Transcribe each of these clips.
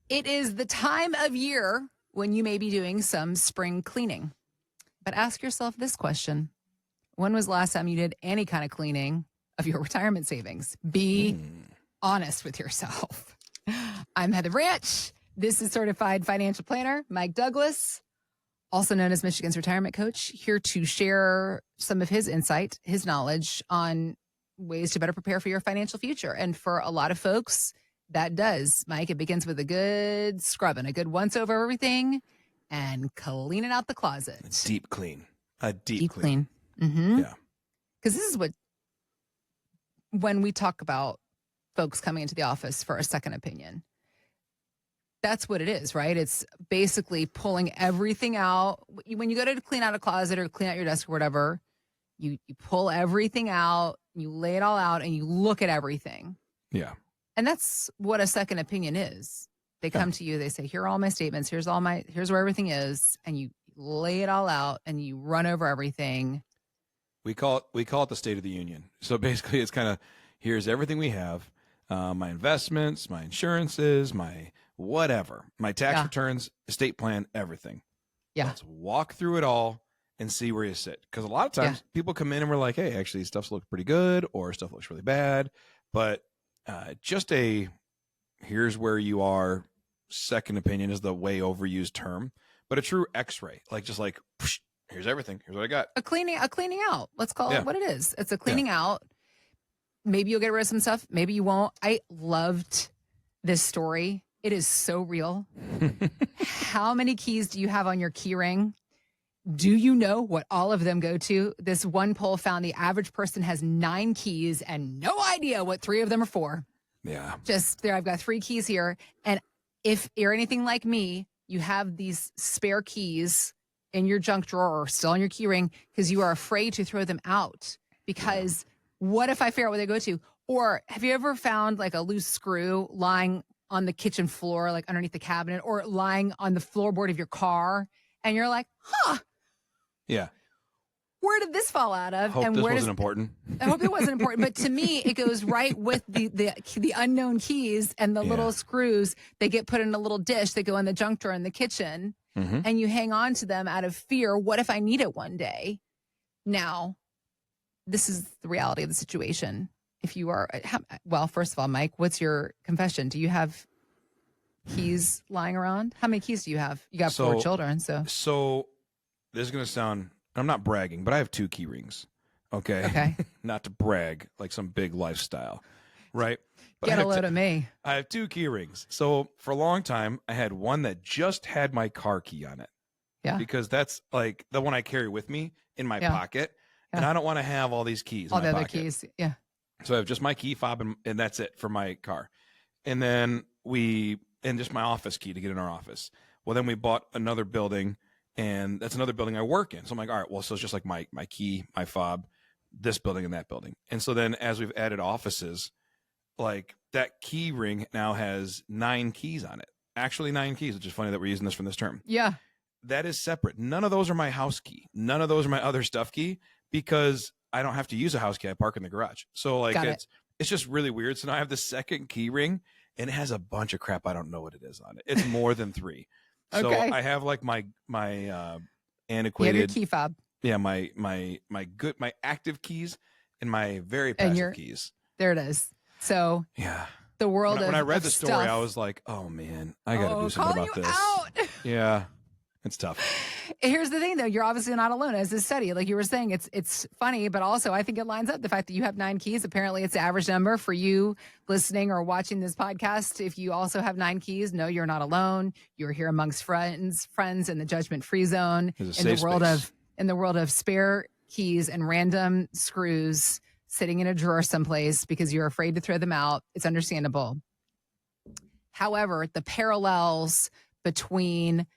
It is the time of year when you may be doing some spring cleaning. But ask yourself this question. When was the last time you did any kind of cleaning of your retirement savings? Be honest with yourself. I'm Heather Branch. This is Certified Financial Planner Mike Douglas, also known as Michigan's retirement coach, here to share some of his insight, his knowledge on ways to better prepare for your financial future. And for a lot of folks, that does, Mike, it begins with a good scrubbing, a good once over everything and cleaning out the closet. A deep clean. A deep clean. Mm-hmm. Yeah. Because this is what, when we talk about folks coming into the office for a second opinion, that's what it is, right? It's basically pulling everything out. When you go to clean out a closet or clean out your desk or whatever, you pull everything out, you lay it all out, and you look at everything. Yeah. And that's what a second opinion is. They come to you, they say, here are all my statements, here's where everything is, and you lay it all out and you run over everything. We call it the State of the Union. So basically it's kind of, here's everything we have, my investments, my insurances, my whatever, my tax returns, estate plan, everything. Yeah. Let's walk through it all and see where you sit. Because a lot of times people come in and we're like, hey, actually stuff's look pretty good or stuff looks really bad. But just here's where you are, second opinion is the way overused term, but a true x-ray, here's everything. Here's what I got. A cleaning out. Let's call it what it is. It's a cleaning out. Maybe you'll get rid of some stuff. Maybe you won't. I loved this story. It is so real. How many keys do you have on your key ring? Do you know what all of them go to? This one poll found the average person has 9 keys and no idea what 3 of them are for. Yeah. Just there, I've got 3 keys here. And if you're anything like me, you have these spare keys in your junk drawer or still on your key ring because you are afraid to throw them out. Because what if I figure out what they go to? Or have you ever found like a loose screw lying on the kitchen floor, like underneath the cabinet, or lying on the floorboard of your car? And you're like, yeah. Where did this fall out of? Hope and this where wasn't important. I hope it wasn't important. But to me, it goes right with the unknown keys and the little screws. They get put in a little dish. They go in the junk drawer in the kitchen. Mm-hmm. And you hang on to them out of fear. What if I need it one day? Now, this is the reality of the situation. If you are, well, first of all, Mike, what's your confession? Do you have keys lying around? How many keys do you have? You got 4 children. So this is going to sound, I'm not bragging, but I have 2 key rings. Okay. Not to brag like some big lifestyle, right? But get a load of me. I have 2 key rings. So for a long time, I had one that just had my car key on it. Yeah. Because that's like the one I carry with me in my pocket. Yeah. And I don't want to have all these keys. All in my the other pocket. keys. Yeah. So I have just my key fob and that's it for my car. And then just my office key to get in our office. Well, then we bought another building and that's another building I work in. So I'm like, all right, well, so it's just like my key, my fob, this building and that building. And so then as we've added offices, like that key ring now has 9 keys on it. Actually 9 keys, which is funny that we're using this from this term. Yeah. That is separate. None of those are my house key. None of those are my other stuff key because I don't have to use a house key. I park in the garage. So like it's just really weird. So now I have the second key ring and it has a bunch of crap. I don't know what it is on it. It's more than 3. So I have like my antiquated your key fob. Yeah, my active keys and my very passive keys. There it is. So the world when I read the story, stuff. I was like, oh man, I got to do something about this. Yeah, it's tough. Here's the thing, though. You're obviously not alone. As this study, like you were saying, it's funny, but also I think it lines up the fact that you have 9 keys. Apparently, it's the average number for you listening or watching this podcast. If you also have 9 keys, no, you're not alone. You're here amongst friends in the judgment-free zone, in the world of spare keys and random screws sitting in a drawer someplace because you're afraid to throw them out. It's understandable. However, the parallels between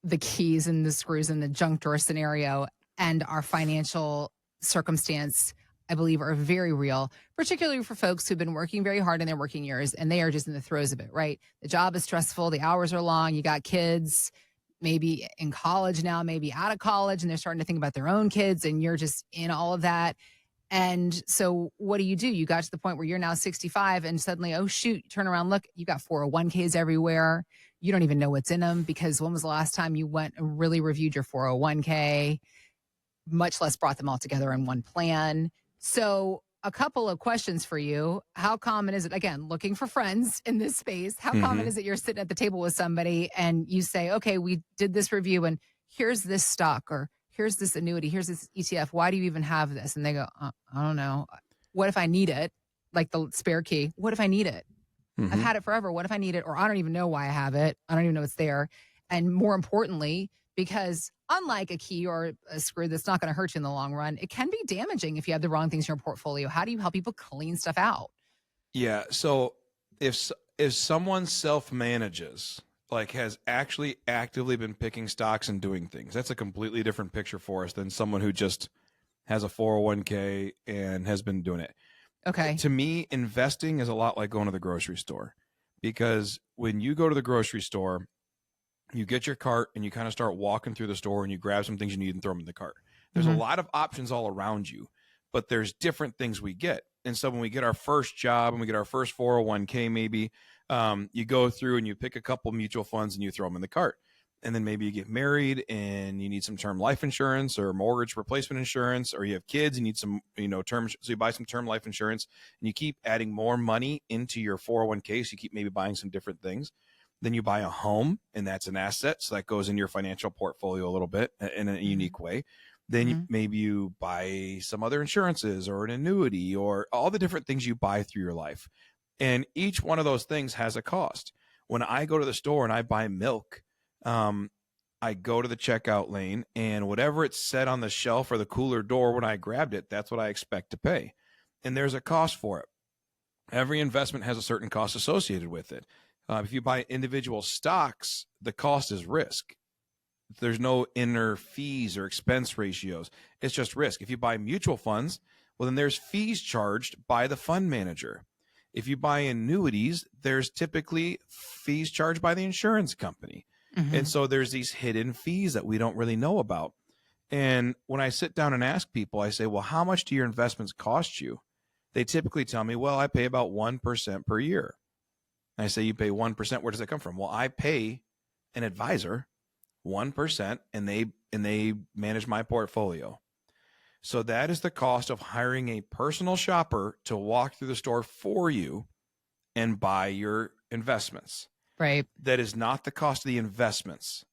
the keys and the screws in the junk drawer scenario and our financial circumstance, I believe, are very real, particularly for folks who've been working very hard in their working years and they are just in the throes of it, right? The job is stressful. The hours are long. You got kids, maybe in college now, maybe out of college, and they're starting to think about their own kids and you're just in all of that. And so what do? You got to the point where you're now 65 and suddenly, oh, shoot, you turn around, look, you got 401ks everywhere. You don't even know what's in them because when was the last time you went and really reviewed your 401k, much less brought them all together in one plan? So a couple of questions for you. How common is it, again, looking for friends in this space, how common Hmm. is it you're sitting at the table with somebody and you say, okay, we did this review and here's this stock or here's this annuity, here's this ETF. Why do you even have this? And they go, I don't know. What if I need it? Like the spare key. What if I need it? I've Hmm. had it forever. What if I need it? Or I don't even know why I have it. I don't even know it's there. And more importantly, because unlike a key or a screw that's not going to hurt you in the long run, it can be damaging if you have the wrong things in your portfolio. How do you help people clean stuff out? Yeah. So if someone self manages, like has actually actively been picking stocks and doing things, that's a completely different picture for us than someone who just has a 401k and has been doing it. Okay. To me, investing is a lot like going to the grocery store, because when you go to the grocery store, you get your cart and you kind of start walking through the store and you grab some things you need and throw them in the cart. There's a Hmm. lot of options all around you, but there's different things we get. And so when we get our first job and we get our first 401k, maybe you go through and you pick a couple mutual funds and you throw them in the cart. And then maybe you get married and you need some term life insurance or mortgage replacement insurance, or you have kids, you need some, term. So you buy some term life insurance and you keep adding more money into your 401k. So you keep maybe buying some different things. Then you buy a home, and that's an asset. So that goes in your financial portfolio a little bit in a Hmm. unique way. Then Hmm. maybe you buy some other insurances or an annuity or all the different things you buy through your life. And each one of those things has a cost. When I go to the store and I buy milk, um, I go to the checkout lane, and whatever it said on the shelf or the cooler door when I grabbed it, that's what I expect to pay. And there's a cost for it. Every investment has a certain cost associated with it. If you buy individual stocks, the cost is risk. There's no inner fees or expense ratios. It's just risk. If you buy mutual funds, well, then there's fees charged by the fund manager. If you buy annuities, there's typically fees charged by the insurance company. And Hmm. so there's these hidden fees that we don't really know about. And when I sit down and ask people, I say, well, how much do your investments cost you? They typically tell me, well, I pay about 1% per year. I say, you pay 1%. Where does that come from? Well, I pay an advisor 1%, and they manage my portfolio. So that is the cost of hiring a personal shopper to walk through the store for you and buy your investments. Right. That is not the cost of the investments.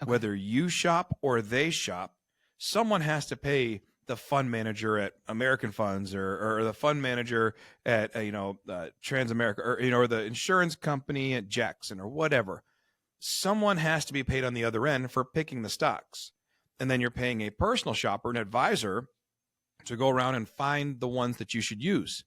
Okay. Whether you shop or they shop, someone has to pay the fund manager at American Funds or the fund manager at Transamerica, or the insurance company at Jackson or whatever. Someone has to be paid on the other end for picking the stocks. And then you're paying a personal shopper, an advisor, to go around and find the ones that you should use.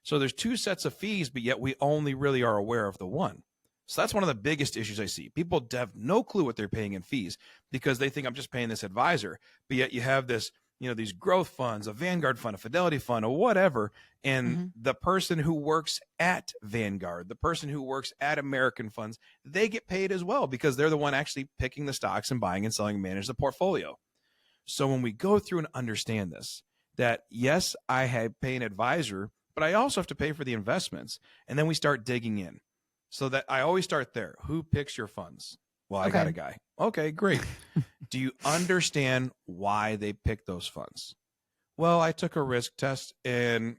So there's two sets of fees, but yet we only really are aware of the one. So that's one of the biggest issues I see. People have no clue what they're paying in fees because they think I'm just paying this advisor, but yet you have this, these growth funds, a Vanguard fund, a Fidelity fund, or whatever. And Hmm. the person who works at Vanguard, the person who works at American Funds, they get paid as well because they're the one actually picking the stocks and buying and selling and manage the portfolio. So when we go through and understand this, that yes, I have pay an advisor, but I also have to pay for the investments. And then we start digging in. So that I always start there. Who picks your funds? Well, I got Okay. a guy. Okay, great. Do you understand why they pick those funds? Well, I took a risk test and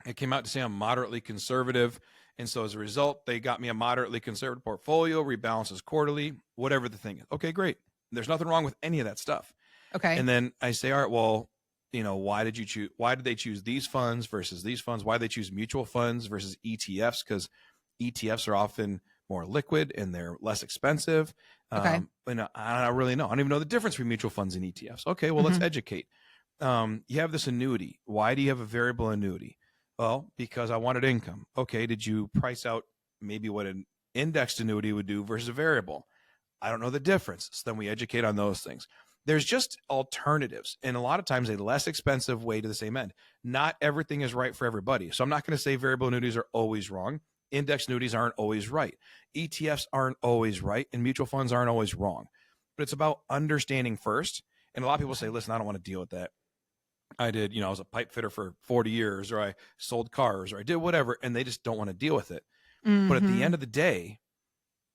it came out to say I'm moderately conservative. And so as a result, they got me a moderately conservative portfolio, rebalances quarterly, whatever the thing is. Okay, great. There's nothing wrong with any of that stuff. Okay. And then I say, all right, well, why did you choose? Why did they choose these funds versus these funds? Why did they choose mutual funds versus ETFs? Because ETFs are often more liquid and they're less expensive. Okay. And I don't really know. I don't even know the difference between mutual funds and ETFs. Okay, well, let's Hmm. educate. You have this annuity. Why do you have a variable annuity? Well, because I wanted income. Okay, did you price out maybe what an indexed annuity would do versus a variable? I don't know the difference. So then we educate on those things. There's just alternatives, and a lot of times a less expensive way to the same end. Not everything is right for everybody. So I'm not going to say variable annuities are always wrong. Index annuities aren't always right. ETFs aren't always right, and mutual funds aren't always wrong. But it's about understanding first. And a lot of people say, Okay. listen, I don't want to deal with that. I did, I was a pipe fitter for 40 years, or I sold cars, or I did whatever, and they just don't want to deal with it. But at the Mm-hmm. end of the day,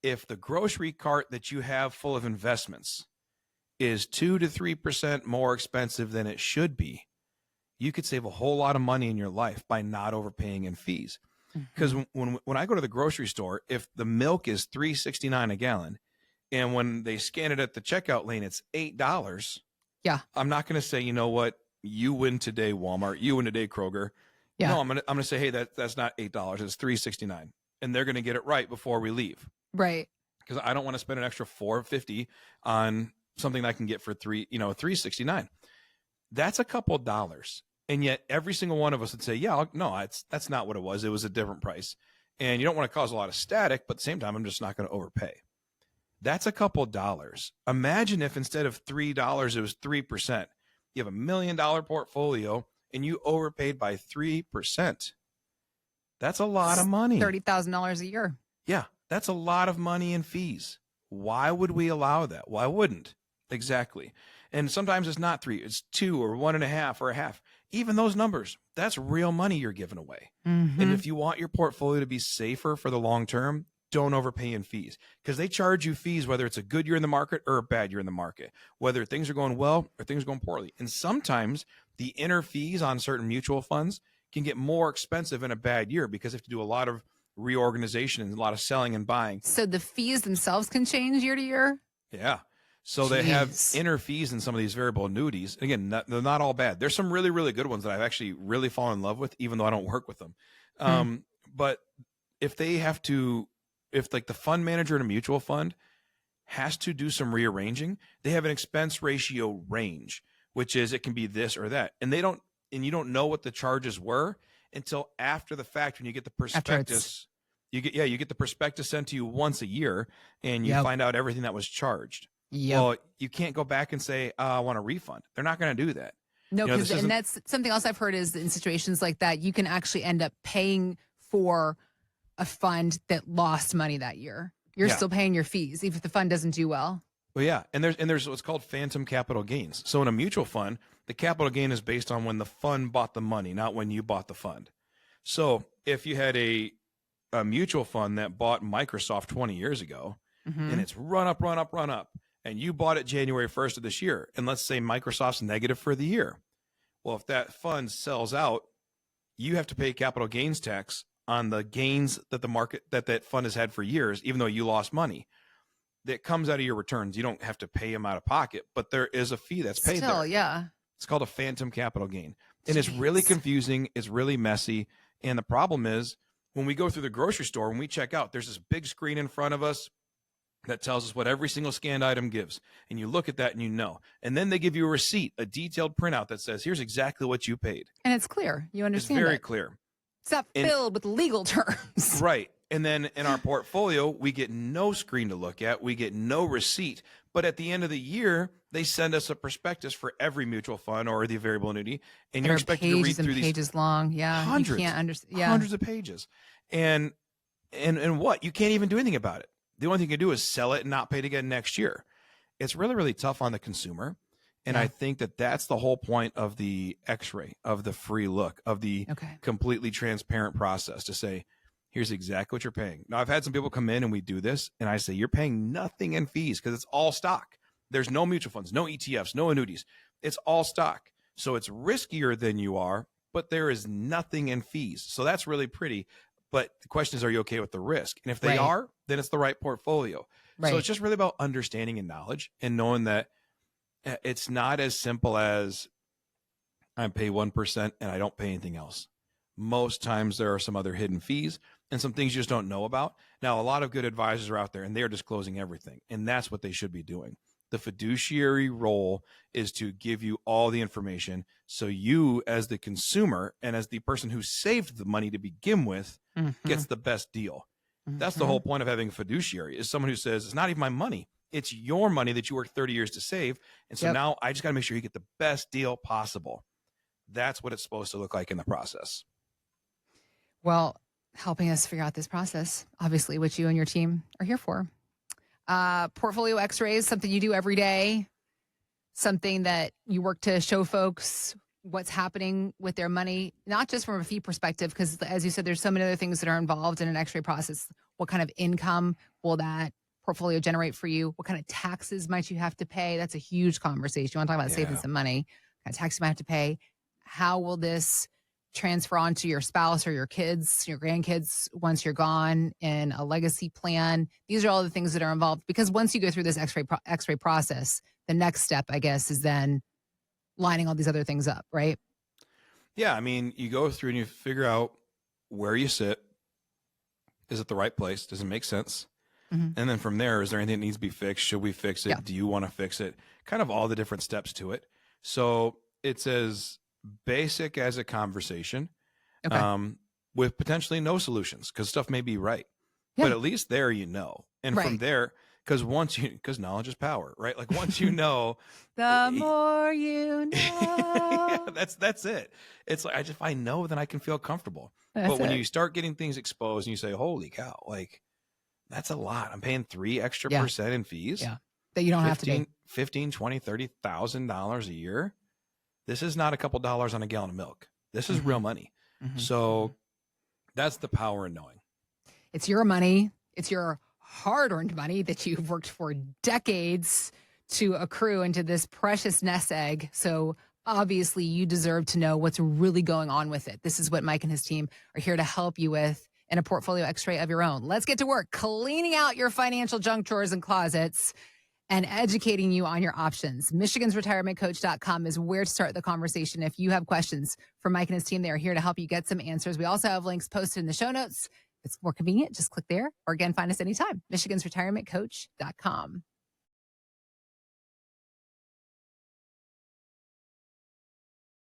if the grocery cart that you have full of investments is 2 to 3% more expensive than it should be, you could save a whole lot of money in your life by not overpaying in fees. Because Mm-hmm. when I go to the grocery store, if the milk is $3.69 a gallon, and when they scan it at the checkout lane, it's $8, Yeah. I'm not going to say, you know what, you win today, Walmart, you win today, Kroger. Yeah. No, I'm gonna say, hey, that's not $8, it's $3.69, and they're gonna get it right before we leave, Right. because I don't want to spend an extra $4.50 on something that I can get for $3.69. That's a couple dollars, and yet every single one of us would say, yeah, no, that's not what it was. It was a different price, and you don't want to cause a lot of static, but at the same time, I'm just not going to overpay. That's a couple dollars. Imagine if instead of $3, it was 3%. You have $1 million portfolio and you overpaid by 3%. That's a lot of money. $30,000 a year. Yeah, that's a lot of money in fees. Why would we allow that? Why wouldn't? Exactly. And sometimes it's not 3, it's 2 or 1.5 or a half. Even those numbers, that's real money you're giving away. Mm-hmm. And if you want your portfolio to be safer for the long term, don't overpay in fees, because they charge you fees whether it's a good year in the market or a bad year in the market, whether things are going well or things are going poorly. And sometimes the inner fees on certain mutual funds can get more expensive in a bad year because they have to do a lot of reorganization and a lot of selling and buying. So the fees themselves can change year to year? Yeah. So they have inner fees in some of these variable annuities. Again, they're not all bad. There's some really, really good ones that I've actually really fallen in love with, even though I don't work with them. But if they have to, if like the fund manager in a mutual fund has to do some rearranging, they have an expense ratio range, which is it can be this or that. And you don't know what the charges were until after the fact when you get the prospectus. You get the prospectus sent to you once a year, and you find out everything that was charged. Yep. Well, you can't go back and say, I want a refund. They're not going to do that. No, because and that's something else I've heard is in situations like that, you can actually end up paying for a fund that lost money that year. You're still paying your fees, even if the fund doesn't do well. Well, yeah. And there's what's called phantom capital gains. So in a mutual fund, the capital gain is based on when the fund bought the money, not when you bought the fund. So if you had a mutual fund that bought Microsoft 20 years ago, and it's run up, and you bought it January 1st of this year, and let's say Microsoft's negative for the year. Well, if that fund sells out, you have to pay capital gains tax on the gains that the market that fund has had for years, even though you lost money. That comes out of your returns. You don't have to pay them out of pocket, but there is a fee that's paid there. Yeah. It's called a phantom capital gain. And it's really confusing. It's really messy. And the problem is when we go through the grocery store, when we check out, there's this big screen in front of us that tells us what every single scanned item gives. And you look at that and you know. And then they give you a receipt, a detailed printout that says, here's exactly what you paid. And it's clear. You understand. It's very clear. It's not filled with legal terms. Right. And then in our portfolio, we get no screen to look at. We get no receipt. But at the end of the year, they send us a prospectus for every mutual fund or the variable annuity. And you're expected to read through these pages long. Yeah. Hundreds. You can't understand. Yeah. Hundreds of pages. And what? You can't even do anything about it. The only thing you can do is sell it and not pay it again next year. It's really, really tough on the consumer. And I think that's the whole point of the X-ray, of the free look, of the completely transparent process to say, here's exactly what you're paying. Now, I've had some people come in and we do this, and I say, you're paying nothing in fees because it's all stock. There's no mutual funds, no ETFs, no annuities. It's all stock. So it's riskier than you are, but there is nothing in fees. So that's really pretty. But the question is, are you okay with the risk? And if they are, then it's the right portfolio. So it's just really about understanding and knowledge and knowing that it's not as simple as I pay 1% and I don't pay anything else. Most times there are some other hidden fees and some things you just don't know about. Now, a lot of good advisors are out there and they're disclosing everything. And that's what they should be doing. The fiduciary role is to give you all the information so you, as the consumer and as the person who saved the money to begin with, gets the best deal. That's the whole point of having a fiduciary, is someone who says, it's not even my money. It's your money that you worked 30 years to save. And so now I just got to make sure you get the best deal possible. That's what it's supposed to look like in the process. Well, helping us figure out this process, obviously, what you and your team are here for. Portfolio X-rays, something you do every day, something that you work to show folks what's happening with their money, not just from a fee perspective, because as you said, there's so many other things that are involved in an x-ray process. What kind of income will that portfolio generate for you? What kind of taxes might you have to pay? That's a huge conversation. You want to talk about saving Yeah. some money, what kind of tax you might have to pay. How will this transfer on to your spouse or your kids, your grandkids once you're gone in a legacy plan? These are all the things that are involved, because once you go through this x-ray process, the next step, I guess, is then lining all these other things up, right? Yeah. I mean, you go through and you figure out where you sit. Is it the right place? Does it make sense? Mm-hmm. And then from there, is there anything that needs to be fixed? Should we fix it? Yeah. Do you want to fix it? Kind of all the different steps to it. So it's as basic as a conversation, Okay. with potentially no solutions, because stuff may be right. Yeah. But at least there, and from Right. there, because knowledge is power, right? Like once you know, The more you yeah, know. that's it. It's like if I know, then I can feel comfortable. That's But when it. you start getting things exposed and you say, "Holy cow!" Like that's a lot. I'm paying 3 extra Yeah. percent in fees. Yeah. That you don't have to be. 15, 20, $30,000 a year. This is not a couple dollars on a gallon of milk. This is real money. Mhm. So that's the power in knowing. It's your money. It's your hard-earned money that you've worked for decades to accrue into this precious nest egg. So obviously you deserve to know what's really going on with it. This is what Mike and his team are here to help you with in a portfolio x-ray of your own. Let's get to work cleaning out your financial junk drawers and closets and educating you on your options. MichigansRetirementCoach.com is where to start the conversation. If you have questions for Mike and his team, they are here to help you get some answers. We also have links posted in the show notes. If it's more convenient, just click there. Or again, find us anytime. MichigansRetirementCoach.com.